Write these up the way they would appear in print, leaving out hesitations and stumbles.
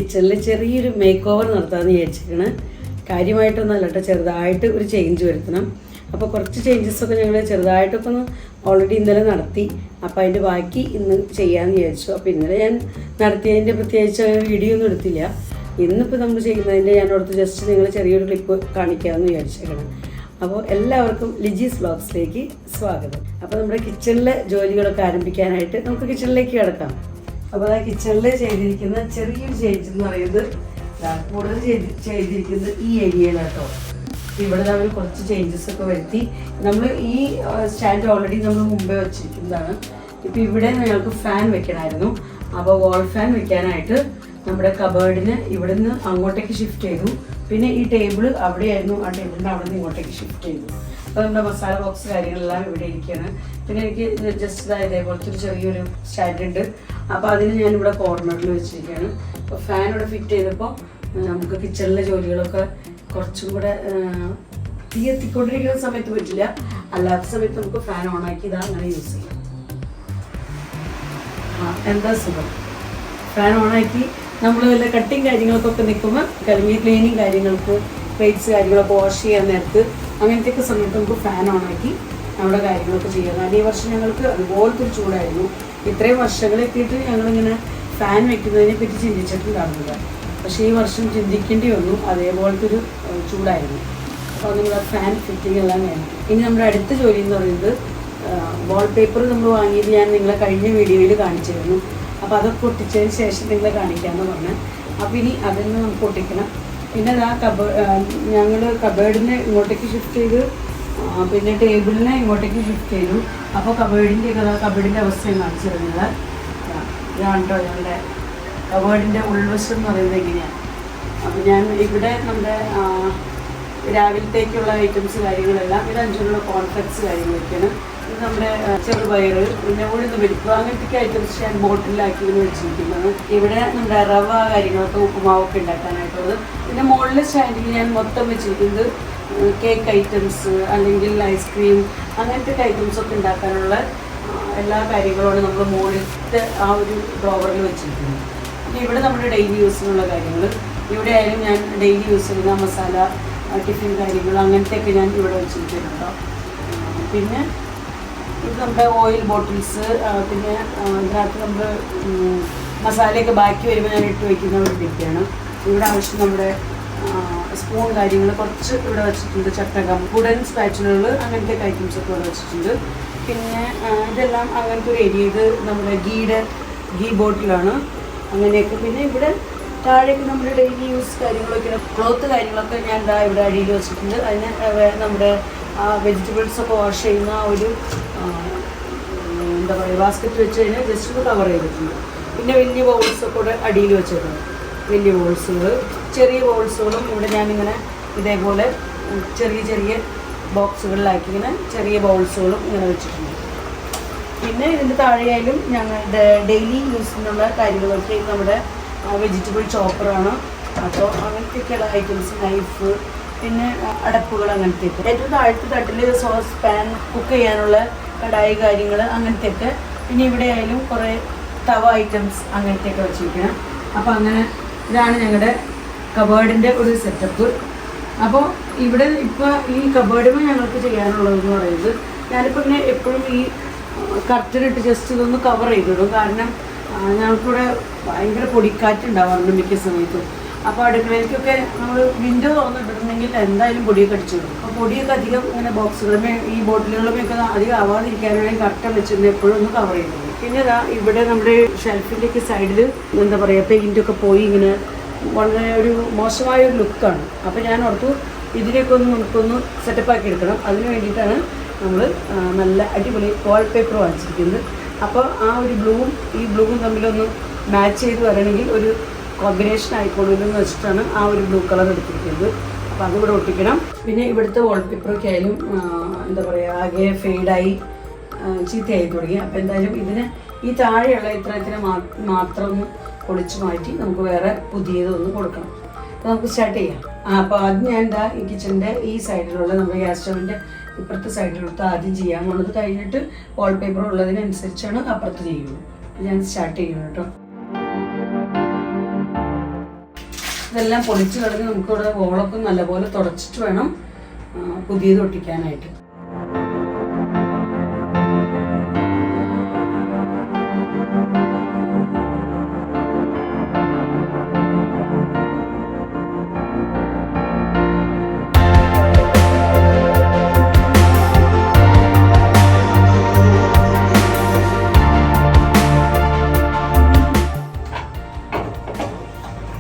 കിച്ചണിൽ ചെറിയൊരു make over നടത്താമെന്ന് വിചാരിച്ചിരിക്കണം. കാര്യമായിട്ടൊന്നുമല്ല കേട്ടോ, ചെറുതായിട്ട് ഒരു ചേഞ്ച് വരുത്തണം. അപ്പോൾ കുറച്ച് ചേഞ്ചസൊക്കെ ഞങ്ങൾ ചെറുതായിട്ടൊക്കെ ഒന്ന് ഓൾറെഡി ഇന്നലെ നടത്തി. അപ്പോൾ അതിൻ്റെ ബാക്കി ഇന്ന് ചെയ്യാമെന്ന് വിചാരിച്ചു. അപ്പോൾ ഇന്നലെ ഞാൻ നടത്തിയതിൻ്റെ പ്രത്യേകിച്ച് വീഡിയോ ഒന്നും എടുത്തില്ല. ഇന്നിപ്പോൾ നമ്മൾ ചെയ്യുന്നതിൻ്റെ ഞാൻ ഓർത്ത് ജസ്റ്റ് നിങ്ങൾ ചെറിയൊരു ക്ലിപ്പ് കാണിക്കാമെന്ന് വിചാരിച്ചേക്കണം. അപ്പോൾ എല്ലാവർക്കും ലിജീസ് വ്ളോഗ്സിലേക്ക് സ്വാഗതം. അപ്പോൾ നമ്മുടെ കിച്ചണിലെ ജോലികളൊക്കെ ആരംഭിക്കാനായിട്ട് നമുക്ക് കിച്ചണിലേക്ക് കിടക്കാം. അപ്പോൾ ആ കിച്ചണിൽ ചെയ്തിരിക്കുന്ന ചെറിയൊരു ചേഞ്ച് എന്ന് പറയുന്നത് കൂടുതൽ ചെയ്തിരിക്കുന്നത് ഈ ഏരിയയിലാട്ടോ. ഇവിടെ നമ്മൾ കുറച്ച് ചേഞ്ചസ് ഒക്കെ വരുത്തി. നമ്മൾ ഈ സ്റ്റാൻഡ് ഓൾറെഡി നമ്മൾ മുമ്പേ വെച്ചിരിക്കുന്നതാണ്. ഇപ്പോൾ ഇവിടെ ഞങ്ങൾക്ക് ഫാൻ വെക്കണമായിരുന്നു. അപ്പോൾ വാൾ ഫാൻ വെക്കാനായിട്ട് നമ്മുടെ കബേർഡിന് ഇവിടെ നിന്ന് അങ്ങോട്ടേക്ക് ഷിഫ്റ്റ് ചെയ്തു. പിന്നെ ഈ ടേബിൾ അവിടെയായിരുന്നു, ആ ടേബിളിൻ്റെ അവിടെ നിന്ന് ഇങ്ങോട്ടേക്ക് ഷിഫ്റ്റ് ചെയ്തു. അപ്പോൾ നമ്മുടെ മസാല ബോക്സ് കാര്യങ്ങളെല്ലാം ഇവിടെ ഇരിക്കുകയാണ്. പിന്നെ എനിക്ക് ജസ്റ്റ് ഇതേപോലത്തെ ഒരു ചെറിയൊരു സ്റ്റാൻഡ് ഉണ്ട്. അപ്പോൾ അതിന് ഞാനിവിടെ കോർണറിൽ വെച്ചിരിക്കുകയാണ്. അപ്പോൾ ഫാൻ ഇവിടെ ഫിറ്റ് ചെയ്തപ്പോൾ നമുക്ക് കിച്ചണിലെ ജോലികളൊക്കെ കുറച്ചും കൂടെ തീ എത്തിക്കൊണ്ടിരിക്കുന്ന സമയത്ത് പറ്റില്ല, അല്ലാത്ത സമയത്ത് നമുക്ക് ഫാൻ ഓണാക്കി ഇതാ അങ്ങനെ യൂസ് ചെയ്യാം. എന്താ സുഖം. ഫാൻ ഓണാക്കി നമ്മൾ വല്ല കട്ടിങ് കാര്യങ്ങൾക്കൊക്കെ നിൽക്കുമ്പോൾ ക്ലീനിങ് കാര്യങ്ങൾക്ക് പ്ലേറ്റ്സ് കാര്യങ്ങളൊക്കെ വാഷ് ചെയ്യാൻ നേരത്ത് അങ്ങനത്തെയൊക്കെ സമയത്ത് നമുക്ക് ഫാൻ ഓണാക്കി നമ്മുടെ കാര്യങ്ങളൊക്കെ ചെയ്യാം. കാരണം ഈ വർഷം ഞങ്ങൾക്ക് അതുപോലത്തെ ഒരു ചൂടായിരുന്നു. ഇത്രയും വർഷങ്ങളെത്തിയിട്ട് ഞങ്ങളിങ്ങനെ ഫാൻ വെക്കുന്നതിനെ പറ്റി ചിന്തിച്ചിട്ടുണ്ടായിരുന്നില്ല. പക്ഷേ ഈ വർഷം ചിന്തിക്കേണ്ടി വന്നു, അതേപോലത്തെ ഒരു ചൂടായിരുന്നു. അപ്പോൾ നമ്മൾ ഫാൻ ഫിറ്റിംഗ് എല്ലാം വേണം. ഇനി നമ്മുടെ അടുത്ത ജോലി എന്ന് പറയുന്നത് വാൾപേപ്പർ നമ്മൾ വാങ്ങിയത് ഞാൻ നിങ്ങളെ കഴിഞ്ഞ വീഡിയോയിൽ കാണിച്ചിരുന്നു. അപ്പോൾ അതൊക്കെ ഒട്ടിച്ചതിന് ശേഷം നിങ്ങളെ കാണിക്കാമെന്ന് പറഞ്ഞാൽ. അപ്പോൾ ഇനി അതിന് നമുക്ക് ഒട്ടിക്കണം. പിന്നെ ഞങ്ങൾ കബേർഡിനെ ഇങ്ങോട്ടേക്ക് ഷിഫ്റ്റ് ചെയ്ത് പിന്നെ ടേബിളിനെ ഇങ്ങോട്ടേക്ക് ഷിഫ്റ്റ് ചെയ്തു. അപ്പോൾ കബേർഡിൻ്റെ അവസ്ഥയും കാണിച്ചു തരുന്നത് ഇതാണ് കേട്ടോ. ഞങ്ങളുടെ കബേർഡിൻ്റെ ഉൾവശം എന്ന് പറയുന്നത് എങ്ങനെയാണ്. അപ്പോൾ ഞാൻ ഇവിടെ നമ്മുടെ രാവിലത്തേക്കുള്ള ഐറ്റംസ് കാര്യങ്ങളെല്ലാം ഇത് അഞ്ചുള്ള കോൺഫ്ലെക്സ് കാര്യങ്ങളൊക്കെയാണ്. ഇത് നമ്മുടെ ചെറുപയർ, പിന്നെ ഉഴുന്ന് പരിപ്പ്, അങ്ങനത്തെ ഐറ്റംസ് ഞാൻ ബോട്ടിലാക്കി ഇങ്ങനെ വെച്ചിരിക്കുന്നത്. ഇവിടെ നമ്മുടെ റവ കാര്യങ്ങളൊക്കെ ഉപ്പുമാവൊക്കെ ഉണ്ടാക്കാനായിട്ടുള്ളത്. പിന്നെ മുകളിൽ സ്റ്റാൻഡിൽ ഞാൻ മൊത്തം വെച്ചിരിക്കുന്നത് കേക്ക് ഐറ്റംസ് അല്ലെങ്കിൽ ഐസ്ക്രീം അങ്ങനത്തെ ഐറ്റംസൊക്കെ ഉണ്ടാക്കാനുള്ള എല്ലാ കാര്യങ്ങളുമാണ് നമ്മൾ മുകളിലത്തെ ആ ഒരു ഡ്രോവറിൽ വെച്ചിരിക്കുന്നത്. പിന്നെ ഇവിടെ നമ്മുടെ ഡെയിലി യൂസിനുള്ള കാര്യങ്ങൾ, ഇവിടെ ആയാലും ഞാൻ ഡെയിലി യൂസ് ചെയ്യുന്ന മസാല ടിഫിൻ കാര്യങ്ങൾ അങ്ങനത്തെയൊക്കെ ഞാൻ ഇവിടെ വെച്ചിരിക്കുന്നുണ്ടോ. പിന്നെ ഇത് നമ്മുടെ ഓയിൽ ബോട്ടിൽസ്, പിന്നെ ഇതിനകത്ത് നമ്മൾ മസാലയൊക്കെ ബാക്കി വരുമ്പോൾ ഞാൻ ഇട്ട് വയ്ക്കുന്ന ഒരു ഡിബ്ബയാണ്. ഇവിടെ ആവശ്യം നമ്മുടെ സ്പൂൺ കാര്യങ്ങൾ കുറച്ച് ഇവിടെ വെച്ചിട്ടുണ്ട്. ചട്ടകം, വുഡൻ സ്പാച്ചുലകൾ അങ്ങനത്തെ ഐറ്റംസൊക്കെ ഇവിടെ വെച്ചിട്ടുണ്ട്. പിന്നെ ഇതെല്ലാം അങ്ങനത്തെ ഒരു ഏരിയ. ഇത് നമ്മുടെ ഗീ ബോട്ടിലാണ് അങ്ങനെയൊക്കെ. പിന്നെ ഇവിടെ താഴേക്ക് നമ്മുടെ ഡെയിലി യൂസ് കാര്യങ്ങളൊക്കെ ക്ലോത്ത് കാര്യങ്ങളൊക്കെ ഞാൻ ഇവിടെ അടിയിൽ വെച്ചിട്ടുണ്ട്. അതിന് നമ്മുടെ വെജിറ്റബിൾസൊക്കെ വാഷ് ചെയ്യുന്ന ഒരു എന്താ പറയുക ബാസ്ക്കറ്റ് വെച്ച് കഴിഞ്ഞാൽ ജസ്റ്റ് ഒന്ന് കവർ ചെയ്തിട്ടുണ്ട്. പിന്നെ വലിയ ബൗൾസൊക്കെ കൂടെ അടിയിൽ വെച്ചിട്ടുണ്ട്. വലിയ ബൗൾസുകൾ, ചെറിയ ബൗൾസുകളും ഇവിടെ ഞാനിങ്ങനെ ഇതേപോലെ ചെറിയ ചെറിയ ബോക്സുകളിലാക്കി ഇങ്ങനെ ചെറിയ ബൗൾസുകളും ഇങ്ങനെ വെച്ചിട്ടുണ്ട്. പിന്നെ ഇതിൻ്റെ താഴെയായാലും ഞങ്ങളുടെ ഡെയിലി യൂസിനുള്ള കാര്യങ്ങളൊക്കെ നമ്മുടെ വെജിറ്റബിൾ ചോപ്പറാണ്. അപ്പോൾ അങ്ങനത്തെയൊക്കെയുള്ള ഐറ്റംസ്, നൈഫ്, പിന്നെ അടപ്പുകൾ അങ്ങനത്തെയൊക്കെ. ഏറ്റവും താഴത്തെ തട്ടിൽ സോസ് പാൻ, കുക്ക് ചെയ്യാനുള്ള കടായി കാര്യങ്ങൾ അങ്ങനത്തെയൊക്കെ. പിന്നെ ഇവിടെ ആയാലും കുറേ തവ ഐറ്റംസ് അങ്ങനത്തെയൊക്കെ വെച്ചിരിക്കണം. അപ്പോൾ അങ്ങനെ ഇതാണ് ഞങ്ങളുടെ കബേർഡിൻ്റെ ഒരു സെറ്റപ്പ്. അപ്പോൾ ഇവിടെ ഇപ്പോൾ ഈ കബേർഡിന് ഞങ്ങൾക്ക് ചെയ്യാനുള്ളതെന്ന് പറയുന്നത് ഞാനിപ്പോൾ ഇങ്ങനെ എപ്പോഴും ഈ കർട്ടനിട്ട് ജസ്റ്റ് ഇതൊന്ന് കവർ ചെയ്തിടും. കാരണം ഞങ്ങൾക്കിവിടെ ഭയങ്കര പൊടിക്കാറ്റ് ഉണ്ടാവാറുണ്ട് മിക്ക സമയത്തും. അപ്പോൾ അടുക്കളയിലേക്കൊക്കെ നമ്മൾ വിൻഡോ തുറന്നിട്ടിട്ടുണ്ടെങ്കിൽ എന്തായാലും പൊടിയൊക്കെ അടിച്ചിടും. അപ്പോൾ പൊടിയൊക്കെ അധികം ഇങ്ങനെ ബോക്സുകളുമേ ഈ ബോട്ടിലുകളുമൊക്കെ അധികം ആവാതിരിക്കാനാണെങ്കിൽ കർട്ടൻ വെച്ചിട്ട് എപ്പോഴും ഒന്ന് കവർ ചെയ്തിടും. പിന്നെ ഇവിടെ നമ്മുടെ ഷെൽഫിൻ്റെയൊക്കെ സൈഡിൽ എന്താ പറയുക പെയിൻറ്റൊക്കെ പോയി ഇങ്ങനെ വളരെ ഒരു മോശമായൊരു ലുക്കാണ്. അപ്പോൾ ഞാൻ ഓർത്തു ഇതിനെയൊക്കെ നമുക്കൊന്ന് സെറ്റപ്പാക്കി എടുക്കണം. അതിന് വേണ്ടിയിട്ടാണ് നമ്മൾ നല്ല അടിപൊളി വാൾപേപ്പർ വാങ്ങിച്ചിരിക്കുന്നത്. അപ്പോൾ ആ ഒരു ബ്ലൂവും ഈ ബ്ലൂവും തമ്മിലൊന്ന് മാച്ച് ചെയ്ത് വരണമെങ്കിൽ ഒരു കോമ്പിനേഷൻ ആയിക്കോളൂന്ന് വെച്ചിട്ടാണ് ആ ഒരു ബ്ലൂ കളർ എടുത്തിരിക്കുന്നത്. അപ്പോൾ അതിവിടെ ഒട്ടിക്കണം. പിന്നെ ഇവിടുത്തെ വാൾപേപ്പറൊക്കെ ആയാലും എന്താ പറയുക ആകെ ഫെയ്ഡായി ചീത്തയായി തുടങ്ങി. അപ്പോൾ എന്തായാലും ഇതിന് ഈ താഴെയുള്ള ഇത്രത്തിന് മാത്രം ഒന്ന് പൊളിച്ച് മാറ്റി നമുക്ക് വേറെ പുതിയതൊന്ന് കൊടുക്കണം. അപ്പോൾ നമുക്ക് സ്റ്റാർട്ട് ചെയ്യാം. അപ്പോൾ ആദ്യം ഞാൻ എന്താ ഈ കിച്ചണിൻ്റെ ഈ സൈഡിലുള്ള നമ്മുടെ ഗ്യാസ് സ്റ്റവിൻ്റെ ഇപ്പുറത്തെ സൈഡിലെടുത്ത് ആദ്യം ചെയ്യാമെന്നുള്ളത് കഴിഞ്ഞിട്ട് വാൾപേപ്പർ ഉള്ളതിനനുസരിച്ചാണ് അപ്പുറത്ത് ചെയ്യുന്നത്. ഞാൻ സ്റ്റാർട്ട് ചെയ്യുന്നത് കേട്ടോ. ഇതെല്ലാം പൊളിച്ച് കളഞ്ഞ് നമുക്കിവിടെ വോളൊക്കെ നല്ലപോലെ തുടച്ചിട്ട് വേണം പുതിയത് ഒട്ടിക്കാനായിട്ട്.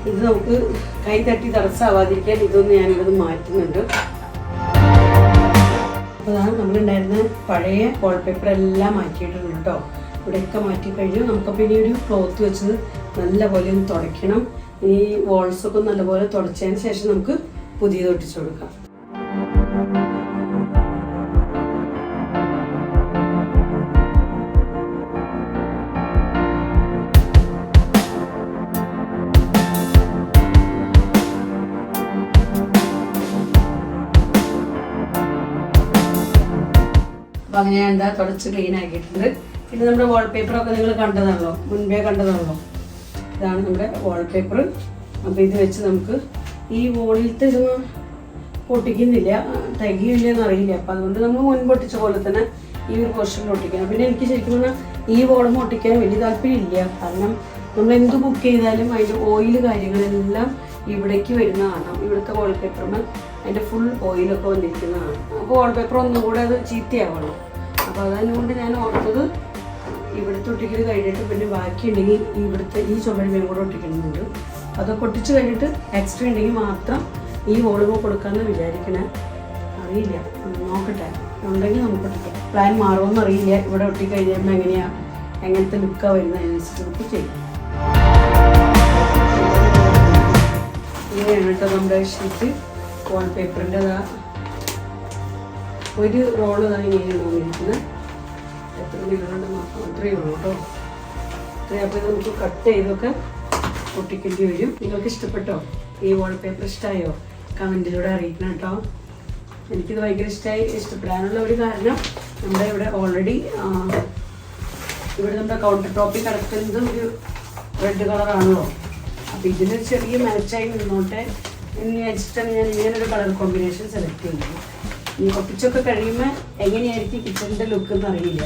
ഇത് നമുക്ക് കൈ തട്ടി തടസ്സമാവാതിരിക്കാൻ ഇതൊന്ന് ഞാനിവിടെ മാറ്റുന്നുണ്ട്. അപ്പോൾ അതാണ് നമ്മളുണ്ടായിരുന്ന പഴയ വാൾപേപ്പർ എല്ലാം മാറ്റിയിട്ടുണ്ട് കേട്ടോ. ഇവിടെയൊക്കെ മാറ്റി കഴിഞ്ഞു. നമുക്കപ്പോൾ ഇനി ഒരു ക്ലോത്ത് വെച്ച് നല്ലപോലെ ഒന്ന് തുടയ്ക്കണം. ഈ വാൾസൊക്കെ നല്ലപോലെ തുടച്ചതിന് ശേഷം നമുക്ക് പുതിയത് ഒട്ടിച്ചു കൊടുക്കാം. അപ്പോൾ അങ്ങനെ ഞാൻ എന്താ തുടച്ച് ക്ലീൻ ആക്കിയിട്ടുണ്ട്. പിന്നെ നമ്മുടെ വാൾപേപ്പറൊക്കെ നിങ്ങൾ കണ്ടതാണല്ലോ, മുൻപേ കണ്ടതാണല്ലോ. ഇതാണ് നമ്മുടെ വാൾപേപ്പർ. അപ്പോൾ ഇത് വെച്ച് നമുക്ക് ഈ വോളിലത്തെ ഇതൊന്നും പൊട്ടിക്കുന്നില്ല, തികയില്ലെന്ന് അറിയില്ല. അപ്പോൾ അതുകൊണ്ട് നമ്മൾ മുൻപ് ഒട്ടിച്ച പോലെ തന്നെ ഈ ഒരു പോർഷനിൽ ഒട്ടിക്കണം. പിന്നെ എനിക്ക് ശരിക്കും പറഞ്ഞാൽ ഈ വോളും ഒട്ടിക്കാൻ വലിയ താല്പര്യമില്ല. കാരണം നമ്മൾ എന്ത് ബുക്ക് ചെയ്താലും അതിൻ്റെ ഓയിൽ കാര്യങ്ങളെല്ലാം ഇവിടേക്ക് വരുന്നതാണ്. ഇവിടുത്തെ വാൾപേപ്പറിന് അതിൻ്റെ ഫുൾ ഓയിലൊക്കെ വന്നിരിക്കുന്നതാണ്. അപ്പോൾ വാൾപേപ്പർ ഒന്നും കൂടെ അത് ചീത്തയാവണം. അപ്പോൾ അതുകൊണ്ട് ഞാൻ ഓർത്തത് ഇവിടുത്തെ ഒട്ടിക്കൽ കഴിഞ്ഞിട്ട് പിന്നെ ബാക്കി ഉണ്ടെങ്കിൽ ഇവിടുത്തെ ഈ ചുമരുമേയും കൂടെ ഒട്ടിക്കുന്നുണ്ട്. അതൊക്കെ ഒട്ടിച്ച് കഴിഞ്ഞിട്ട് എക്സ്ട്രാ ഉണ്ടെങ്കിൽ മാത്രം ഈ വോളുമോ കൊടുക്കാമെന്ന് വിചാരിക്കണേ. അറിയില്ല, നോക്കട്ടെ. ഉണ്ടെങ്കിൽ നമുക്ക് ഒട്ടിക്കാം. പ്ലാൻ മാറുമെന്ന് അറിയില്ല. ഇവിടെ ഒട്ടിക്കഴിഞ്ഞാൽ എങ്ങനത്തെ ലുക്കാണ് വരുന്നതിനനുസരിച്ച് നമുക്ക് ചെയ്യും. ഇങ്ങനെയാണ് കേട്ടോ നമ്മുടെ ഷീറ്റ് വാൾപേപ്പറിൻ്റെ. ഒരു റോള് തന്നെ ഇങ്ങനെയാണ് വന്നിരിക്കുന്നത്. എത്ര മീറ്ററുണ്ട് നോക്കാം. അത്രയേ ഉള്ളൂ കേട്ടോ. അത്രയും. അപ്പോൾ ഇത് നമുക്ക് കട്ട് ചെയ്തൊക്കെ ഒട്ടിക്കേണ്ടി വരും. നിങ്ങൾക്ക് ഇഷ്ടപ്പെട്ടോ? ഈ വാൾപേപ്പർ ഇഷ്ടമായോ? കമൻറ്റിലൂടെ അറിയിക്കണം കേട്ടോ. എനിക്കിത് ഭയങ്കര ഇഷ്ടപ്പെടാനുള്ള ഒരു കാരണം നമ്മുടെ ഇവിടെ ഓൾറെഡി ഇവിടെ നമ്മുടെ കൗണ്ടർ ടോപ്പിൽ കിടക്കുന്നത് ഒരു റെഡ് കളറാണല്ലോ. അപ്പോൾ ഇതിന് ചെറിയ മാച്ചായി നിന്നോട്ടെ എന്ന് വെച്ചിട്ടാണ് ഞാൻ ഇങ്ങനൊരു കളർ കോമ്പിനേഷൻ സെലക്ട് ചെയ്യുന്നത്. ഈ ഒട്ടിച്ചൊക്കെ കഴിയുമ്പോൾ എങ്ങനെയായിരിക്കും കിച്ചണിൻ്റെ ലുക്ക് എന്ന് അറിയില്ല.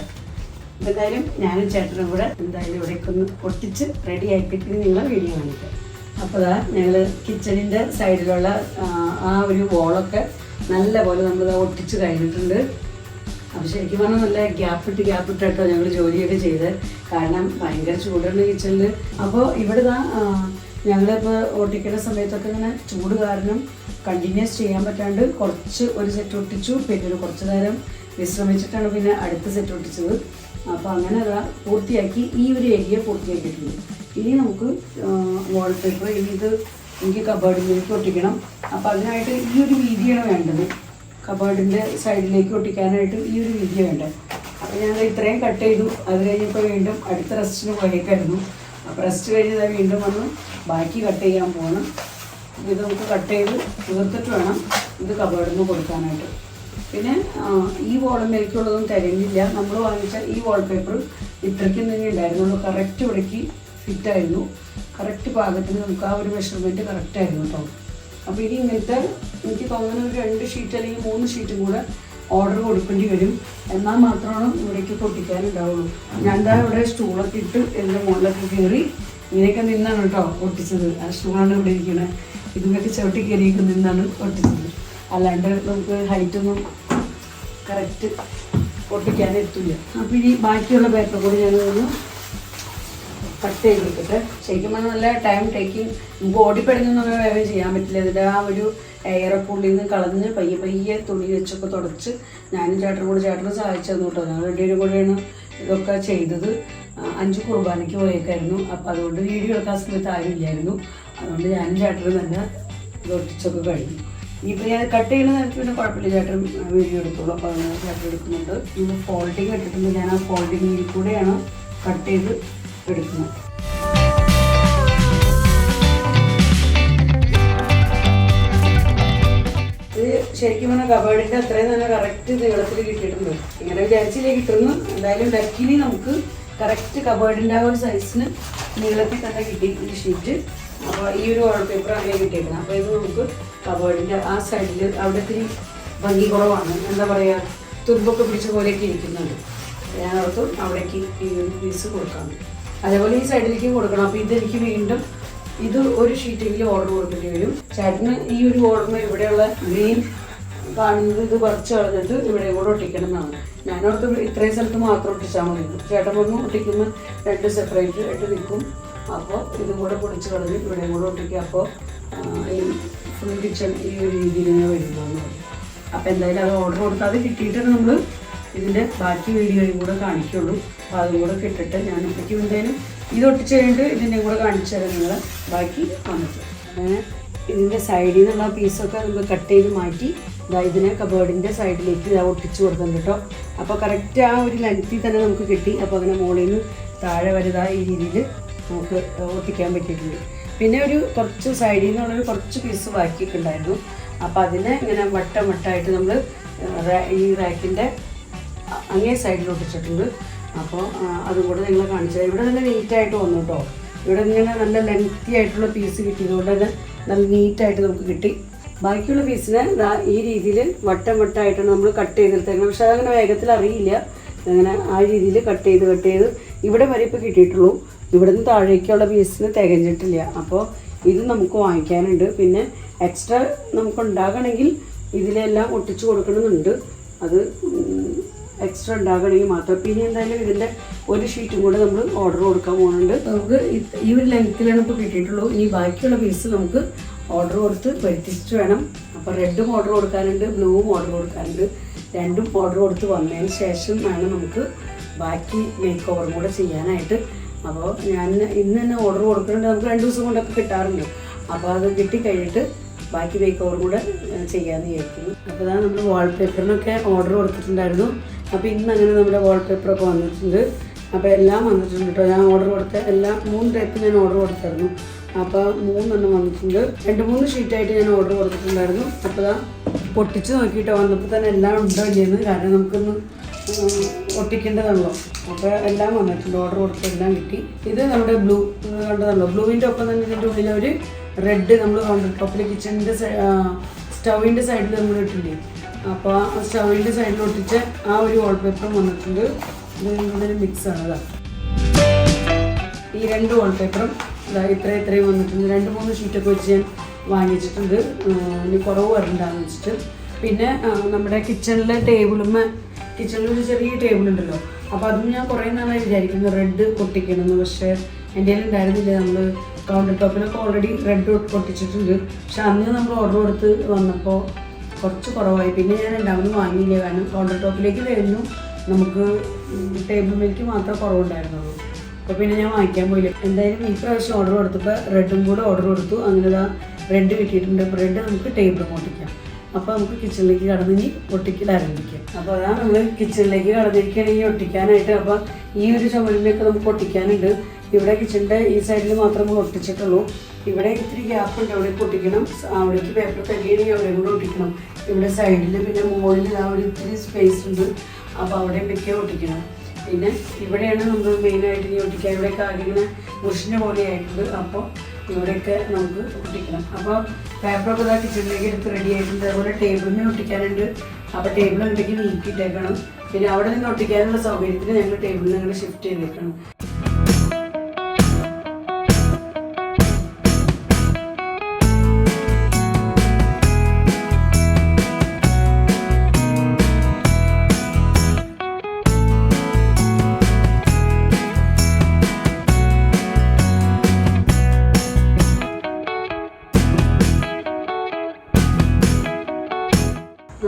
എന്തായാലും ഞാനും ചേട്ടനും കൂടെ എന്തായാലും ഇവിടേക്ക് ഒന്ന് ഒട്ടിച്ച് റെഡി ആക്കിയിട്ട് നിങ്ങൾ വീഡിയോ കാണിക്കാം. അപ്പോൾ അതാ ഞങ്ങൾ കിച്ചണിൻ്റെ സൈഡിലുള്ള ആ ഒരു വോളൊക്കെ നല്ലപോലെ നമ്മൾ ഒട്ടിച്ച് കഴിഞ്ഞിട്ടുണ്ട്. അപ്പോൾ ശരിക്കും പറഞ്ഞാൽ നല്ല ഗ്യാപ്പിട്ടിട്ടോ ഞങ്ങൾ ജോലിയൊക്കെ ചെയ്ത്. കാരണം ഭയങ്കര ചൂടാണ് കിച്ചണിൽ. അപ്പോൾ ഇവിടെ ഞങ്ങളിപ്പോൾ ഒട്ടിക്കുന്ന സമയത്തൊക്കെ ഇങ്ങനെ ചൂട് കാരണം കണ്ടിന്യൂസ് ചെയ്യാൻ പറ്റാണ്ട് ഒരു സെറ്റ് ഒട്ടിച്ചു. പിന്നെ കുറച്ച് നേരം വിശ്രമിച്ചിട്ടാണ് പിന്നെ അടുത്ത സെറ്റ് ഒട്ടിച്ചത്. അപ്പോൾ അങ്ങനെ പൂർത്തിയാക്കി ഈ ഒരു ഏരിയ പൂർത്തിയാക്കിയിട്ടുണ്ട്. ഇനി നമുക്ക് വാൾപേപ്പർ എനിക്ക് കബേർഡിലേക്ക് ഒട്ടിക്കണം. അപ്പോൾ അതിനായിട്ട് ഈ ഒരു വീതിയാണ് വേണ്ടത്. കബേർഡിൻ്റെ സൈഡിലേക്ക് ഒട്ടിക്കാനായിട്ട് ഈ ഒരു വീതി വേണ്ടത്. അപ്പോൾ ഞങ്ങൾ ഇത്രയും കട്ട് ചെയ്തു. അത് കഴിഞ്ഞപ്പോൾ വീണ്ടും അടുത്ത റെസ്റ്റിന് പോയേക്കായിരുന്നു. അപ്പോൾ റെസ്റ്റ് കഴിഞ്ഞത് വീണ്ടും വന്ന് ബാക്കി കട്ട് ചെയ്യാൻ പോകണം. ഇത് നമുക്ക് കട്ട് ചെയ്ത് തീർത്തിട്ട് വേണം ഇത് കബേർഡിന് കൊടുക്കാനായിട്ട്. പിന്നെ ഈ വോളിലേക്കുള്ളതൊന്നും തിരഞ്ഞില്ല. നമ്മൾ വാങ്ങിച്ച ഈ വാൾപേപ്പർ ഇത്രയ്ക്കും തന്നെ ഉണ്ടായിരുന്നുള്ളൂ. കറക്റ്റ് ഇവിടേക്ക് ഫിറ്റായിരുന്നു. കറക്റ്റ് പാകത്തിന് നമുക്ക് ആ ഒരു മെഷർമെൻറ്റ് കറക്റ്റായിരുന്നു കേട്ടോ. അപ്പോൾ ഇനി ഇങ്ങനത്തെ എനിക്ക് തോന്നുന്ന ഒരു 2 ഷീറ്റ് അല്ലെങ്കിൽ 3 ഷീറ്റും കൂടെ ഓർഡർ കൊടുക്കേണ്ടി വരും. എന്നാൽ മാത്രമാണ് ഇവിടേക്ക് പൊട്ടിക്കാനുണ്ടാവുള്ളൂ. ഞാൻ ഇവിടെ സ്റ്റൂളൊക്കെ ഇട്ട് എൻ്റെ മുകളിലൊക്കെ കയറി ഇങ്ങനെയൊക്കെ നിന്നാണ് കേട്ടോ ഒട്ടിച്ചത്. ആ സ്റ്റൂളാണ് ഇവിടെ ഇരിക്കുന്നത്. ഇതിനൊക്കെ ചവിട്ടി കയറിയൊക്കെ നിന്നാണ് ഒട്ടിച്ചത്. അല്ലാണ്ട് നമുക്ക് ഹൈറ്റൊന്നും കറക്റ്റ് ഒട്ടിക്കാനെത്തില്ല. അപ്പോൾ ഇനി ബാക്കിയുള്ള പേപ്പർ കൂടി ഞാനൊന്ന് കട്ട് ചെയ്തിട്ട് ശരിക്കും പറഞ്ഞാൽ നല്ല ടൈം ടേക്കിങ്. നമുക്ക് ഓടിപ്പടിഞ്ഞൊന്നും വേഗം ചെയ്യാൻ പറ്റില്ല. ഇതിൻ്റെ ആ ഒരു എയറൊക്കെ ഉള്ളിൽ നിന്ന് കളഞ്ഞ് പയ്യെ തുണി വെച്ചൊക്കെ തുടച്ച് ഞാനും ചേട്ടനും സഹായിച്ചു തന്നു കേട്ടോ. ഞങ്ങൾ രണ്ടുപേരും കൂടെയാണ് ഇതൊക്കെ ചെയ്തത്. 5 കുർബാനയ്ക്ക് പോയേക്കായിരുന്നു. അപ്പോൾ അതുകൊണ്ട് വീഡിയോ എടുക്കാൻ സമയത്ത് ആരും ഇല്ലായിരുന്നു. അതുകൊണ്ട് ഞാനും ചേട്ടനും തന്നെ ഇത് ഒട്ടിച്ചൊക്കെ കഴിഞ്ഞു. ഇനിയിപ്പോൾ ഞാൻ കട്ട് ചെയ്യുന്ന നേരത്തെ പിന്നെ കുഴപ്പമില്ല, ചേട്ടൻ വീഡിയോ എടുത്തോളൂ. അപ്പോൾ അങ്ങനെ ചേട്ടൻ എടുക്കുന്നുണ്ട്. ഇന്ന് ഫോൾഡിങ് ഇട്ടിട്ടുണ്ട്. ഞാൻ ആ ഫോൾഡിങ്ങിൽ കൂടെയാണ് കട്ട് ചെയ്ത് എടുക്കുന്നത്. ഇത് ശരിക്കും പറഞ്ഞാൽ കബേർഡിൻ്റെ അത്രയും തന്നെ കറക്റ്റ് നീളത്തിൽ കിട്ടിയിട്ടുണ്ട്. ഇങ്ങനെ വിചാരിച്ചില്ലേ കിട്ടുന്നു. എന്തായാലും ലക്കിലി നമുക്ക് കറക്റ്റ് കബേർഡിൻ്റെ ആ ഒരു സൈസിന് നീളത്തിൽ തന്നെ കിട്ടി ഈ ഷീറ്റ്. അപ്പോൾ ഈ ഒരു വാൾപേപ്പർ അങ്ങനെ കിട്ടിയേക്കണം. അപ്പോൾ ഇത് നമുക്ക് കബോർഡിൻ്റെ ആ സൈഡിൽ അവിടെ ഇത്തിരി ഭംഗി കുറവാണ്, എന്താ പറയുക, തുമ്പൊക്കെ പിടിച്ച പോലെയൊക്കെ ഇരിക്കുന്നുണ്ട്. ഞാനോർത്ത് അവിടേക്ക് ഈ ഒരു പീസ് കൊടുക്കാം. അതേപോലെ ഈ സൈഡിലേക്കും കൊടുക്കണം. അപ്പോൾ ഇതെനിക്ക് വീണ്ടും ഇത് ഒരു ഷീറ്റെങ്കിലും ഓർഡർ കൊടുക്കേണ്ടി വരും. ചേട്ടന് ഈ ഒരു ഓർഡറിന് ഇവിടെയുള്ള ഗ്രീൻ കാണുന്നത് ഇത് പറിച്ച് കളഞ്ഞിട്ട് ഇവിടെ കൂടെ ഒട്ടിക്കണം എന്നാണ്. ഞാനോർത്ത് ഇത്രയും സ്ഥലത്ത് മാത്രം ഒട്ടിച്ചാൽ മതി. ചേട്ടൻ വന്ന് ഒട്ടിക്കുമ്പോൾ 2 സെപ്പറേറ്റ് ആയിട്ട് നിൽക്കും. അപ്പോൾ ഇതും കൂടെ പൊടിച്ച് കളഞ്ഞ് ഇവിടെ കൂടെ ഒട്ടിക്കുക. അപ്പോൾ ഈ ഫുൾ കിച്ചൺ ഈ ഒരു രീതിയിൽ ഇങ്ങനെ വരുന്നതെന്ന് പറയും. അപ്പോൾ എന്തായാലും അത് ഓർഡർ കൊടുത്താൽ അത് കിട്ടിയിട്ടാണ് നമ്മൾ ഇതിൻ്റെ ബാക്കി വീഡിയോയും കൂടെ കാണിക്കുള്ളൂ. അപ്പോൾ അതും കൂടെ കിട്ടിട്ട് ഞാൻ ഇപ്പോഴേക്കും എന്തായാലും ഇത് ഒട്ടിച്ച് കഴിഞ്ഞിട്ട് ഇതിൻ്റെ കൂടെ കാണിച്ചു തരാം നിങ്ങൾ ബാക്കി വന്നിട്ട്. അങ്ങനെ ഇതിൻ്റെ സൈഡിൽ നിന്നുള്ള പീസൊക്കെ നമ്മൾ കട്ട് ചെയ്ത് മാറ്റി ഇതിനെ കബേർഡിൻ്റെ സൈഡിലേക്ക് ഒട്ടിച്ച് കൊടുക്കുന്നുണ്ട് കേട്ടോ. അപ്പോൾ കറക്റ്റ് ആ ഒരു ലെങ്ത്തിൽ തന്നെ നമുക്ക് കിട്ടി. അപ്പോൾ അങ്ങനെ മുകളിൽ നിന്ന് താഴെ വലുതായ ഈ രീതിയിൽ നമുക്ക് ഒട്ടിക്കാൻ പറ്റിയിട്ടുണ്ട്. പിന്നെ ഒരു കുറച്ച് സൈഡിൽ നിന്നുള്ളൊരു കുറച്ച് പീസ് ബാക്കിയിട്ടുണ്ടായിരുന്നു. അപ്പോൾ അതിനെ ഇങ്ങനെ വട്ടമായിട്ട് നമ്മൾ ഈ റാക്കിൻ്റെ അങ്ങേ സൈഡിൽ ഒട്ടിച്ചിട്ടുണ്ട്. അപ്പോൾ അതും കൂടെ നിങ്ങൾ കാണിച്ചത്. ഇവിടെ നല്ല നീറ്റായിട്ട് വന്നു കേട്ടോ. ഇവിടെ ഇങ്ങനെ നല്ല ലെങ്തി ആയിട്ടുള്ള പീസ് കിട്ടിയതുകൊണ്ട് തന്നെ നല്ല നീറ്റായിട്ട് നമുക്ക് കിട്ടി. ബാക്കിയുള്ള പീസിനെ ഈ രീതിയിൽ വട്ടമായിട്ടാണ് നമ്മൾ കട്ട് ചെയ്തെടുത്തേക്കുന്നത്. പക്ഷെ അതങ്ങനെ വേഗത്തിൽ അറിയില്ല. അങ്ങനെ ആ രീതിയിൽ കട്ട് ചെയ്ത് ഇവിടെ വരെ ഇപ്പോൾ കിട്ടിയിട്ടുള്ളൂ. ഇവിടെ നിന്ന് താഴേക്കുള്ള പീസിന് തികഞ്ഞിട്ടില്ല. അപ്പോൾ ഇത് നമുക്ക് വാങ്ങിക്കാനുണ്ട്. പിന്നെ എക്സ്ട്രാ നമുക്ക് ഉണ്ടാകണമെങ്കിൽ ഇതിലെല്ലാം ഒട്ടിച്ച് കൊടുക്കണമെന്നുണ്ട്. അത് എക്സ്ട്രാ ഉണ്ടാകണമെങ്കിൽ മാത്രം. പിന്നെ എന്തായാലും ഇതിൻ്റെ ഒരു ഷീറ്റും കൂടെ നമ്മൾ ഓർഡർ കൊടുക്കാൻ പോകുന്നുണ്ട്. നമുക്ക് ഈ ഒരു ലെങ്ത്തിലാണ് ഇപ്പോൾ കിട്ടിയിട്ടുള്ളൂ. ഇനി ബാക്കിയുള്ള പീസ് നമുക്ക് ഓർഡർ കൊടുത്ത് വരുത്തിച്ചിട്ട് വേണം. അപ്പോൾ റെഡും ഓർഡർ കൊടുക്കാനുണ്ട്, ബ്ലൂവും ഓർഡർ കൊടുക്കാനുണ്ട്. രണ്ടും ഓർഡർ കൊടുത്ത് വന്നതിന് ശേഷം വേണം നമുക്ക് ബാക്കി മേക്ക് ഓവറും കൂടെ ചെയ്യാനായിട്ട്. അപ്പോൾ ഞാൻ ഇന്ന് തന്നെ ഓർഡർ കൊടുക്കുന്നുണ്ട്. നമുക്ക് 2 ദിവസം കൊണ്ടൊക്കെ കിട്ടാറുണ്ട്. അപ്പോൾ അത് കിട്ടിക്കഴിഞ്ഞിട്ട് ബാക്കി മേക്ക് ഓവറും കൂടെ ചെയ്യാമെന്ന് വിചാരിക്കുന്നു. അപ്പോൾ അതാണ് നമ്മൾ വാൾപേപ്പറിനൊക്കെ ഓർഡർ കൊടുത്തിട്ടുണ്ടായിരുന്നു. അപ്പോൾ ഇന്ന് അങ്ങനെ നമ്മുടെ വാൾപേപ്പറൊക്കെ വന്നിട്ടുണ്ട്. അപ്പോൾ എല്ലാം വന്നിട്ടുണ്ട് കേട്ടോ. ഞാൻ ഓർഡർ കൊടുത്ത എല്ലാം 3 ടൈപ്പ് ഞാൻ ഓർഡർ കൊടുത്തായിരുന്നു. അപ്പോൾ 3 എണ്ണം വന്നിട്ടുണ്ട്. 2-3 ഷീറ്റായിട്ട് ഞാൻ ഓർഡർ കൊടുത്തിട്ടുണ്ടായിരുന്നു. അപ്പോൾ അതാ പൊട്ടിച്ച് നോക്കിയിട്ട് വന്നപ്പോൾ തന്നെ എല്ലാം ഉണ്ടോ ഇല്ലെന്ന്. കാരണം നമുക്കൊന്ന് ഒട്ടിക്കേണ്ടതാണല്ലോ. അപ്പോൾ എല്ലാം വന്നിട്ടുണ്ട്. ഓർഡർ കൊടുത്തെല്ലാം കിട്ടി. ഇത് നമ്മുടെ ബ്ലൂ കണ്ടതാണല്ലോ. ബ്ലൂവിൻ്റെ ഒപ്പം തന്നെ ഇതിൻ്റെ ഉള്ളിൽ ഒരു റെഡ് നമ്മൾ കൗണ്ടർ ടോപ്പിൽ കിച്ചണിൻ്റെ സ്റ്റൗവിൻ്റെ സൈഡിൽ നമ്മൾ ഇട്ടില്ലേ. അപ്പോൾ ആ സ്റ്റൗവിൻ്റെ സൈഡിൽ ഒട്ടിച്ച ആ ഒരു വാൾപേപ്പറും വന്നിട്ടുണ്ട്. ഇത് മിക്സാണ്. അതാ ഈ 2 വാൾപേപ്പറും ഇത്രയും വന്നിട്ടുണ്ട്. 2-3 ഷീറ്റൊക്കെ വെച്ച് ഞാൻ വാങ്ങിച്ചിട്ടുണ്ട്. ഇനി കുറവ് വരണ്ടാന്ന് വെച്ചിട്ട്. പിന്നെ നമ്മുടെ കിച്ചണിലെ കിച്ചണിലൊരു ചെറിയ ടേബിളുണ്ടല്ലോ. അപ്പോൾ അതും ഞാൻ കുറേ നാളായി വിചാരിക്കുന്നു റെഡ് ഒട്ടിക്കണമെന്ന്. പക്ഷേ എൻ്റെ കയ്യിൽ ഉണ്ടായിരുന്നില്ല. നമ്മൾ കൗണ്ടർ ടോപ്പിലൊക്കെ ഓൾറെഡി റെഡ് ഒട്ടിച്ചിട്ടുണ്ട്. പക്ഷെ അന്ന് നമ്മൾ ഓർഡർ കൊടുത്ത് വന്നപ്പോൾ കുറച്ച് കുറവായി. പിന്നെ ഞാൻ രണ്ടാമത് വാങ്ങിയില്ല. കാരണം കൗണ്ടർ ടോപ്പിലേക്ക് വരുന്നു നമുക്ക് ടേബിൾ മേലേക്ക് മാത്രമേ കുറവുണ്ടായിരുന്നുള്ളൂ. അപ്പോൾ പിന്നെ ഞാൻ വാങ്ങിക്കാൻ പോയില്ല. എന്തായാലും ഈ പ്രാവശ്യം ഓർഡർ കൊടുത്തപ്പോൾ റെഡും കൂടെ ഓർഡർ കൊടുത്തു. അങ്ങനെ റെഡ് കിട്ടിയിട്ടുണ്ട്. അപ്പോൾ റെഡ് നമുക്ക് ടേബിളും ഒട്ടിക്കാം. അപ്പോൾ നമുക്ക് കിച്ചണിലേക്ക് കടന്നിനി ഒട്ടിക്കൽ ആരംഭിക്കാം. അപ്പോൾ അതാണ് നമ്മൾ കിച്ചണിലേക്ക് കടന്നിരിക്കുകയാണെങ്കിൽ ഒട്ടിക്കാനായിട്ട്. അപ്പോൾ ഈ ഒരു ചുമലിലേക്ക് നമുക്ക് ഒട്ടിക്കാനുണ്ട്. ഇവിടെ കിച്ചണിൻ്റെ ഈ സൈഡിൽ മാത്രം നമ്മൾ ഒട്ടിച്ചിട്ടുള്ളൂ. ഇവിടെ ഇത്തിരി ഗ്യാപ്പുണ്ട്. അവിടെ പൊട്ടിക്കണം. അവിടേക്ക് പേപ്പർ തരികയാണെങ്കിൽ അവിടെ കൂടെ ഒട്ടിക്കണം. ഇവിടെ സൈഡിൽ പിന്നെ മുകളിൽ ആ ഒരു ഇത്തിരി സ്പേസ് ഉണ്ട്. അപ്പോൾ അവിടെ വെക്കുക ഒട്ടിക്കണം. പിന്നെ ഇവിടെയാണ് നമ്മൾ മെയിനായിട്ട് ഇനി ഒട്ടിക്കുക. ഇവിടെയൊക്കെ ആകെ ഇങ്ങനെ മുഷിൻ്റെ പോലെ ആയിട്ടുണ്ട്. അപ്പോൾ ഇവിടെയൊക്കെ നമുക്ക് ഒട്ടിക്കണം. അപ്പോൾ പേപ്പറൊക്കെ ഇതാ കിച്ചണിലേക്ക് എടുത്ത് റെഡി ആയിട്ടുണ്ട്. അതുപോലെ ടേബിളിനെ ഒട്ടിക്കാനുണ്ട്. അപ്പോൾ ടേബിൾ ഉണ്ടെങ്കിൽ നീക്കിയിട്ടേക്കണം. പിന്നെ അവിടെ നിന്ന് ഒട്ടിക്കാനുള്ള സൗകര്യത്തിന് ഞങ്ങൾ ടേബിളിൽ നിന്ന് ഷിഫ്റ്റ് ചെയ്തേക്കണം.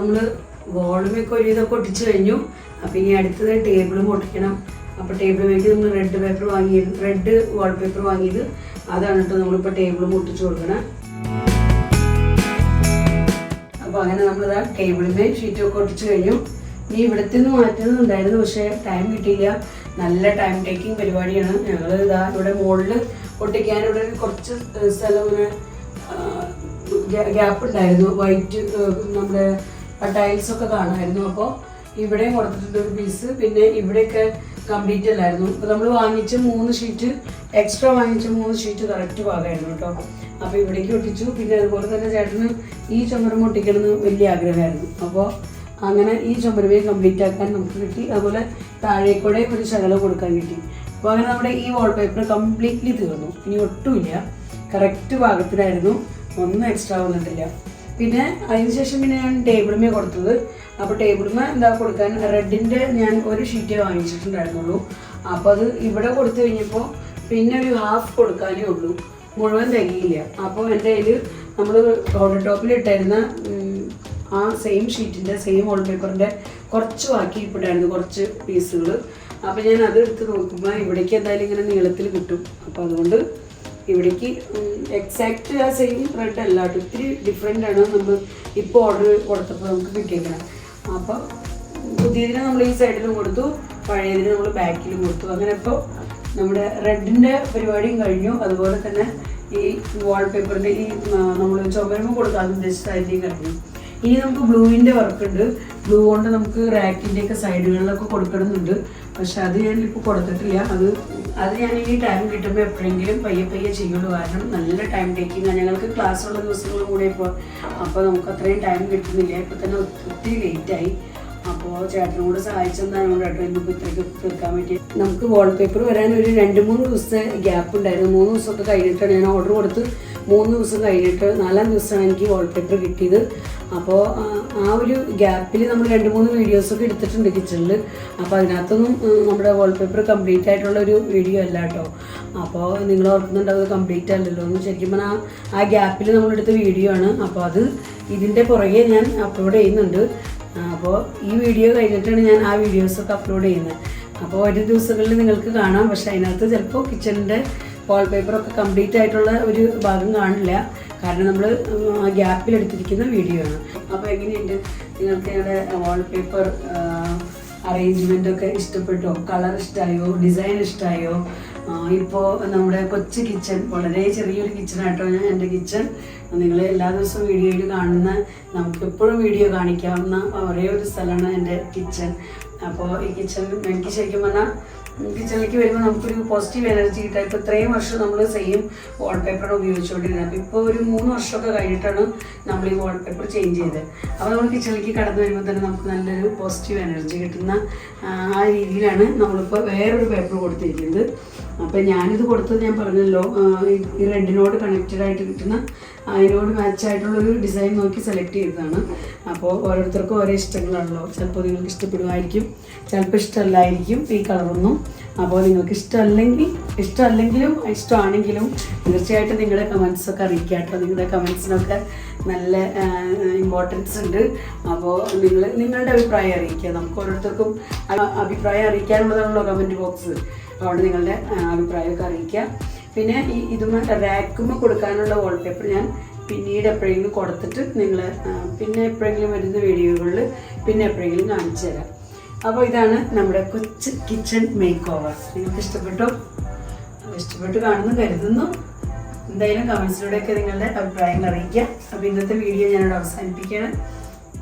നമ്മൾ വോളുമൊക്കെ ഒരു ഇതൊക്കെ ഒട്ടിച്ച് കഴിഞ്ഞു. അപ്പോൾ ഇനി അടുത്തത് ടേബിളും ഒട്ടിക്കണം. അപ്പോൾ ടേബിളിലേക്ക് നമ്മൾ റെഡ് വാൾപേപ്പർ വാങ്ങിയത് അതാണ് കേട്ടോ. നമ്മളിപ്പോൾ ടേബിളും ഒട്ടിച്ച് കൊടുക്കണം. അപ്പോൾ അങ്ങനെ നമ്മളിതാ ടേബിളിൻ്റെ ഷീറ്റൊക്കെ ഒട്ടിച്ച് കഴിഞ്ഞു. ഇനി ഇവിടത്തെ നിന്ന് മാറ്റുന്നുണ്ടായിരുന്നു. പക്ഷേ ടൈം കിട്ടിയില്ല. നല്ല ടൈം ടേക്കിംഗ് പരിപാടിയാണ്. ഞങ്ങൾ ഇതാ ഇവിടെ മുകളിൽ ഒട്ടിക്കാൻ ഇവിടെ കുറച്ച് സ്ഥലം ഇങ്ങനെ ഗ്യാപ്പ് ഉണ്ടായിരുന്നു. വൈറ്റ് നമ്മുടെ ടൈൽസൊക്കെ കാണുമായിരുന്നു. അപ്പോൾ ഇവിടെയും കൊടുത്തിട്ടുണ്ട് ഒരു പീസ്. പിന്നെ ഇവിടെയൊക്കെ കംപ്ലീറ്റ് അല്ലായിരുന്നു. അപ്പോൾ നമ്മൾ വാങ്ങിച്ച 3 ഷീറ്റ് എക്സ്ട്രാ വാങ്ങിച്ച 3 ഷീറ്റ് കറക്റ്റ് ഭാഗമായിരുന്നു കേട്ടോ. അപ്പോൾ ഇവിടേക്ക് ഒട്ടിച്ചു. പിന്നെ അതുപോലെ തന്നെ ചേട്ടന് ഈ ചുമരും ഒട്ടിക്കണമെന്ന് വലിയ ആഗ്രഹമായിരുന്നു. അപ്പോൾ അങ്ങനെ ഈ ചുമരുമേ കംപ്ലീറ്റ് ആക്കാൻ നമുക്ക് കിട്ടി. അതുപോലെ താഴേക്കൂടെ ഒരു ശകലം കൊടുക്കാൻ കിട്ടി. അപ്പോൾ അങ്ങനെ നമ്മുടെ ഈ വാൾപേപ്പർ കംപ്ലീറ്റ്ലി തീർന്നു. ഇനി ഒട്ടുമില്ല, കറക്റ്റ് ഭാഗത്തിലായിരുന്നു, ഒന്നും എക്സ്ട്രാ വന്നിട്ടില്ല. പിന്നെ അതിനുശേഷം പിന്നെ ഞാൻ ടേബിളുമേ കൊടുത്തത്. അപ്പോൾ ടേബിളുമേ എന്താ കൊടുക്കാൻ റെഡിൻ്റെ ഞാൻ ഒരു ഷീറ്റേ വാങ്ങിച്ചിട്ടുണ്ടായിരുന്നുള്ളൂ. അപ്പോൾ അത് ഇവിടെ കൊടുത്തു കഴിഞ്ഞപ്പോൾ പിന്നെ ഒരു ഹാഫ് കൊടുക്കാനേ ഉള്ളൂ, മുഴുവൻ തികയില്ല. അപ്പോൾ എൻ്റെ കയ്യിൽ നമ്മൾ കൗണ്ടർ ടോപ്പിൽ ഇട്ടായിരുന്ന ആ സെയിം ഷീറ്റിൻ്റെ സെയിം വാൾപേപ്പറിൻ്റെ കുറച്ച് ബാക്കി ഇരിപ്പുണ്ടായിരുന്നു, കുറച്ച് പീസുകൾ. അപ്പോൾ ഞാൻ അത് എടുത്ത് നോക്കുമ്പോൾ ഇവിടേക്ക് എന്തായാലും ഇങ്ങനെ നീളത്തിൽ കിട്ടും. അപ്പോൾ അതുകൊണ്ട് ഇവിടേക്ക് എക്സാക്റ്റ് ആ സെയിം റെഡ് അല്ല കേട്ടോ, ഇത്തിരി ഡിഫറെൻ്റ് ആണ് നമ്മൾ ഇപ്പോൾ ഓർഡർ കൊടുത്തപ്പോൾ നമുക്ക് കിട്ടിയേക്കണം. അപ്പോൾ പുതിയതിന് നമ്മൾ ഈ സൈഡിലും കൊടുത്തു, പഴയതിന് നമ്മൾ ബാക്കിലും കൊടുത്തു. അങ്ങനെ ഇപ്പോൾ നമ്മുടെ റെഡിൻ്റെ പരിപാടിയും കഴിഞ്ഞു. അതുപോലെ തന്നെ ഈ വാൾപേപ്പറിൻ്റെ ഈ നമ്മൾ ചുമരുമ്പോൾ കൊടുക്കാൻ ഉദ്ദേശിച്ച അതിൻ്റെയും കഴിഞ്ഞു. ഇനി നമുക്ക് ബ്ലൂവിൻ്റെ വർക്ക് ഉണ്ട്. ബ്ലൂ കൊണ്ട് നമുക്ക് റാക്കിൻ്റെയൊക്കെ സൈഡുകളിലൊക്കെ കൊടുക്കണമെന്നുണ്ട്. പക്ഷെ അത് ഞാനിപ്പോൾ കൊടുത്തിട്ടില്ല. അത് ഞാൻ ഇനി ടൈം കിട്ടുമ്പോൾ എപ്പോഴെങ്കിലും പയ്യെ ചെയ്യുള്ളൂ. കാരണം നല്ല ടൈം ടേക്കിങ്ങാണ്. ഞങ്ങൾക്ക് ക്ലാസ്സുള്ള ദിവസങ്ങളും കൂടെ അപ്പോൾ നമുക്ക് അത്രയും ടൈം കിട്ടുന്നില്ല. ഇപ്പോൾ തന്നെ ഒത്തിരി ലേറ്റായി. അപ്പോൾ ചേട്ടനും കൂടെ സഹായിച്ചെന്നാണ് കേട്ടോ ഇന്നിപ്പോൾ ഇത്രയ്ക്ക് തീർക്കാൻ പറ്റി. നമുക്ക് വാൾപേപ്പർ വരാൻ ഒരു 2-3 ദിവസത്തെ ഗ്യാപ്പ് ഉണ്ടായിരുന്നു. 3 ദിവസമൊക്കെ കഴിഞ്ഞിട്ടാണ് ഞാൻ ഓർഡർ കൊടുത്ത്. 3 ദിവസം കഴിഞ്ഞിട്ട് 4-ാം ദിവസമാണ് എനിക്ക് വാൾപേപ്പർ കിട്ടിയത്. അപ്പോൾ ആ ഒരു ഗ്യാപ്പിൽ നമ്മൾ 2-3 വീഡിയോസൊക്കെ എടുത്തിട്ടുണ്ട് കിച്ചണിൽ. അപ്പോൾ അതിനകത്തൊന്നും നമ്മുടെ വാൾപേപ്പർ കംപ്ലീറ്റ് ആയിട്ടുള്ള ഒരു വീഡിയോ അല്ല കേട്ടോ. അപ്പോൾ നിങ്ങൾ ഓർക്കുന്നുണ്ടാവും കംപ്ലീറ്റ് അല്ലല്ലോ എന്ന്. ശരിക്കും പറഞ്ഞാൽ ആ ഗ്യാപ്പിൽ നമ്മളെടുത്ത വീഡിയോ ആണ്. അപ്പോൾ അത് ഇതിൻ്റെ പുറകെ ഞാൻ അപ്ലോഡ് ചെയ്യുന്നുണ്ട്. അപ്പോൾ ഈ വീഡിയോ കഴിഞ്ഞിട്ടാണ് ഞാൻ ആ വീഡിയോസൊക്കെ അപ്ലോഡ് ചെയ്യുന്നത്. അപ്പോൾ ഒരു ദിവസങ്ങളിൽ നിങ്ങൾക്ക് കാണാം. പക്ഷേ അതിനകത്ത് ചിലപ്പോൾ കിച്ചണിൻ്റെ വാൾപേപ്പറൊക്കെ കംപ്ലീറ്റ് ആയിട്ടുള്ള ഒരു ഭാഗം കാണില്ല. കാരണം നമ്മൾ ആ ഗ്യാപ്പിൽ എടുത്തിരിക്കുന്ന വീഡിയോ ആണ്. അപ്പോൾ എങ്ങനെയുണ്ട് നിങ്ങൾക്ക് ഞങ്ങളുടെ വാൾപേപ്പർ അറേഞ്ച്മെൻറ്റൊക്കെ ഇഷ്ടപ്പെട്ടോ? കളർ ഇഷ്ടമായോ? ഡിസൈൻ ഇഷ്ടമായോ? ഇപ്പോൾ നമ്മുടെ കൊച്ചു കിച്ചൺ, വളരെ ചെറിയൊരു കിച്ചണായിട്ടോ എൻ്റെ കിച്ചൺ. നിങ്ങൾ എല്ലാ ദിവസവും വീഡിയോയിൽ കാണുന്ന, നമുക്ക് എപ്പോഴും വീഡിയോ കാണിക്കാവുന്ന ഒരേ ഒരു സ്ഥലമാണ് എൻ്റെ കിച്ചൺ. അപ്പോൾ ഈ കിച്ചൺ എനിക്ക് ശരിക്കും പറഞ്ഞാൽ കിച്ചണിലേക്ക് വരുമ്പോൾ നമുക്കൊരു പോസിറ്റീവ് എനർജി കിട്ടുക. ഇപ്പോൾ ഇത്രയും വർഷം നമ്മൾ സെയിം വാൾപേപ്പറാണ് ഉപയോഗിച്ചുകൊണ്ടിരുന്നത്. അപ്പോൾ ഇപ്പോൾ ഒരു 3 വർഷമൊക്കെ കഴിഞ്ഞിട്ടാണ് നമ്മൾ ഈ വാൾപേപ്പർ ചേഞ്ച് ചെയ്തത്. അപ്പോൾ നമ്മൾ കിച്ചണിലേക്ക് കടന്നു വരുമ്പോൾ തന്നെ നമുക്ക് നല്ലൊരു പോസിറ്റീവ് എനർജി കിട്ടുന്ന ആ രീതിയിലാണ് നമ്മളിപ്പോൾ വേറൊരു പേപ്പർ കൊടുത്തിരിക്കുന്നത്. അപ്പോൾ ഞാനിത് കൊടുത്തത് ഞാൻ പറഞ്ഞല്ലോ, ഈ റെഡിനോട് കണക്റ്റഡ് ആയിട്ട് കിട്ടുന്ന അതിനോട് മാച്ചായിട്ടുള്ളൊരു ഡിസൈൻ നോക്കി സെലക്ട് ചെയ്തതാണ്. അപ്പോൾ ഓരോരുത്തർക്കും ഓരോ ഇഷ്ടങ്ങളാണല്ലോ. ചിലപ്പോൾ നിങ്ങൾക്ക് ഇഷ്ടപ്പെടുമായിരിക്കും, ചിലപ്പോൾ ഇഷ്ടമല്ലായിരിക്കും ഈ കളറൊന്നും. അപ്പോൾ നിങ്ങൾക്ക് ഇഷ്ടമല്ലെങ്കിലും ഇഷ്ടമാണെങ്കിലും തീർച്ചയായിട്ടും നിങ്ങളുടെ കമൻസൊക്കെ അറിയിക്കുക കേട്ടോ. നിങ്ങളുടെ കമൻസിനൊക്കെ നല്ല ഇമ്പോർട്ടൻസ് ഉണ്ട്. അപ്പോൾ നിങ്ങളുടെ അഭിപ്രായം അറിയിക്കുക. നമുക്ക് ഓരോരുത്തർക്കും അഭിപ്രായം അറിയിക്കാനുള്ളതാണല്ലോ കമൻറ്റ് ബോക്സ്. അതുകൊണ്ട് നിങ്ങളുടെ അഭിപ്രായമൊക്കെ അറിയിക്കുക. പിന്നെ ഇതുമായി റാക്കുമ്പോൾ കൊടുക്കാനുള്ള വാൾപേപ്പർ ഞാൻ പിന്നീട് എപ്പോഴെങ്കിലും കൊടുത്തിട്ട് നിങ്ങൾ പിന്നെ എപ്പോഴെങ്കിലും വരുന്ന വീഡിയോകളിൽ പിന്നെ എപ്പോഴെങ്കിലും കാണിച്ചു തരാം. അപ്പോൾ ഇതാണ് നമ്മുടെ കൊച്ചു കിച്ചൺ മേക്ക് ഓവർ. നിങ്ങൾക്ക് ഇഷ്ടപ്പെട്ട് കാണുന്നു കരുതുന്നു. എന്തായാലും കമൻസിലൂടെയൊക്കെ നിങ്ങളുടെ അഭിപ്രായങ്ങൾ അറിയിക്കുക. അപ്പോൾ ഇന്നത്തെ വീഡിയോ ഞാനിവിടെ അവസാനിപ്പിക്കുകയാണ്.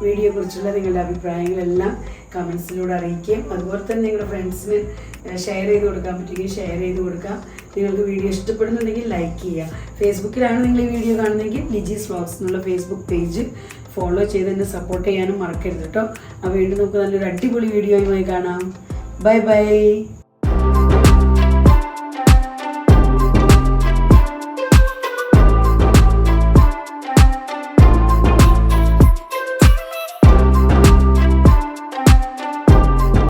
വീഡിയോയെക്കുറിച്ചുള്ള നിങ്ങളുടെ അഭിപ്രായങ്ങളെല്ലാം കമൻസിലൂടെ അറിയിക്കുകയും അതുപോലെ തന്നെ നിങ്ങളുടെ ഫ്രണ്ട്സിന് ഷെയർ ചെയ്ത് കൊടുക്കാൻ പറ്റുമെങ്കിൽ ഷെയർ ചെയ്ത് കൊടുക്കാം. നിങ്ങൾക്ക് വീഡിയോ ഇഷ്ടപ്പെടുന്നുണ്ടെങ്കിൽ ലൈക്ക് ചെയ്യുക. ഫേസ്ബുക്കിലാണ് നിങ്ങൾ ഈ വീഡിയോ കാണുന്നതെങ്കിൽ ലിജീസ് വ്ലോഗ്സ് എന്നുള്ള ഫേസ്ബുക്ക് പേജ് ഫോളോ ചെയ്ത് എന്നെ സപ്പോർട്ട് ചെയ്യാനും മറക്കരുത് കേട്ടോ. അപ്പോൾ വീണ്ടും നമുക്ക് നല്ലൊരു അടിപൊളി വീഡിയോയുമായി കാണാം. Bye bye.